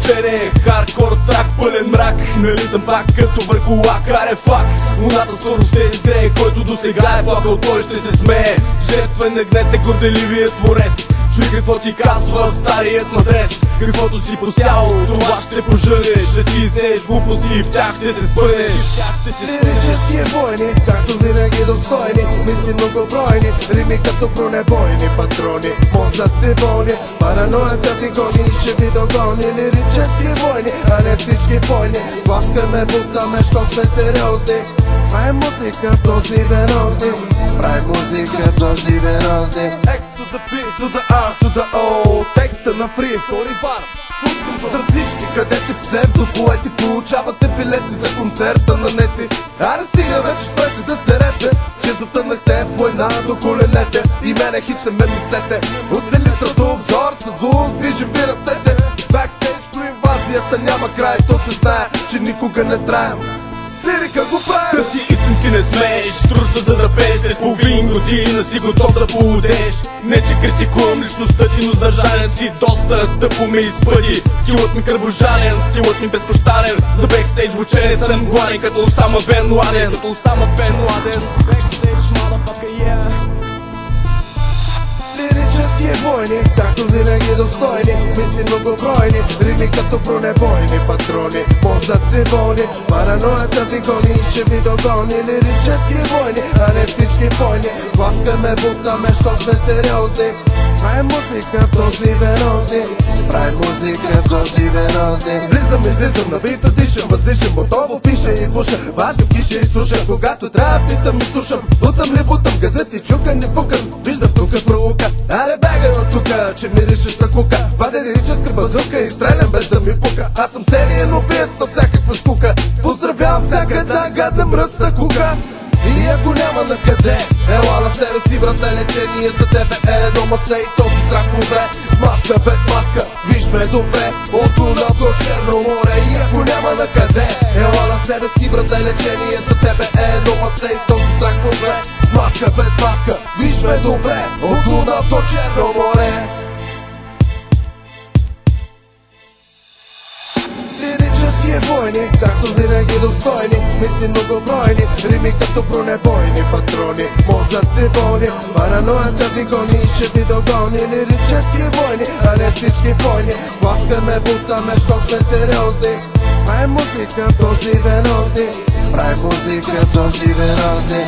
звучение, хардкор трак, пълен мрак. Налитам пак като върху лак, аре фак. Луната скоро ще изгрее, който досега е плакал, той ще се смее. Жертвен гнец е горделивият творец. Чуй какво ти казва старият мъдрец. Каквото си посял, това ще пожънеш. Ще ти сееш глупости и в тях ще се спънеш. Лирически войни, както винаги достойни, мисли многобройни, рими като бронебойни патрони. Мозъци болни, параноята ви гони и ще ви догони. Лирически войни, а не всички бойни. Пласкаме, бутаме, що сме сериозни. Правим музика в този верози, правим музика в този верози. X to the P, to the R, to the O. Текста на фри, втори бар. За всички където псевдопоети получавате билети за концерта на нети. Аре стига вече, спрете да серете, че затънахте в война до коленете. И мене хич не ме мислете. От селистрата обзор с звук движи ви ръцете. Бекстейдж про инвазията няма край. То се знае, че никога не траем. Лирика го правим. Да си истински не смееш, труса за да пееш. След половин година си готов да поудеш. Не че критикувам личността ти, но с държанец си доста тъпо ме изпъти. Скилът ми кръвожален, стилът ми безпощаден. За бекстейдж звучение съм гладен като Осама Бен Ладен. Като Осама Бен Ладен. Бекстейдж, motherfucker, yeah. Лирически войни, както винаги достойни, мисли многобройни, рими като бронебойни патрони. Мозъци болни, параноята ви гони и ще ви догони. Лирически войни, а не всички бойни. Пласкаме, бутаме, що сме сериозни. Правим музика в този верози, правим музика в този верози. Влизам, излизам на бита, дишам, въздишам, готово пише и пуша. Башка в киша и слушам, когато трябва питам и слушам. Бутам ли бутам, газет и чукам не пукам. Виждам тука проука, аре бегай от тука, че миришеш на кука. Вадя лирическа базука и стрелям без да ми пука. Аз съм сериен убиец на всякаква скука. Поздравявам всяка една гадна мръсна кука. И ако няма на къде, ела на себе си, брате, лечение за тебе е едно масе и този тракове. С маска, без маска, виж ме добре, от Дунав до Черно море. И ако няма на къде, ела на себе си, брате, лечение за тебе е едно масе и този тракове. С маска, без маска, виж ме добре, от Дунав до Черно море. Лирически войни, както винаги достойни, мисли многобройни, рими като бронебойни патрони. Мозъци болни, параноята ви гони и ще ви догони. Лирически войни, а не всички бойни. Пласкаме, бутаме, що сме сериозни. Правим музика в този верози, правим музика в този верози.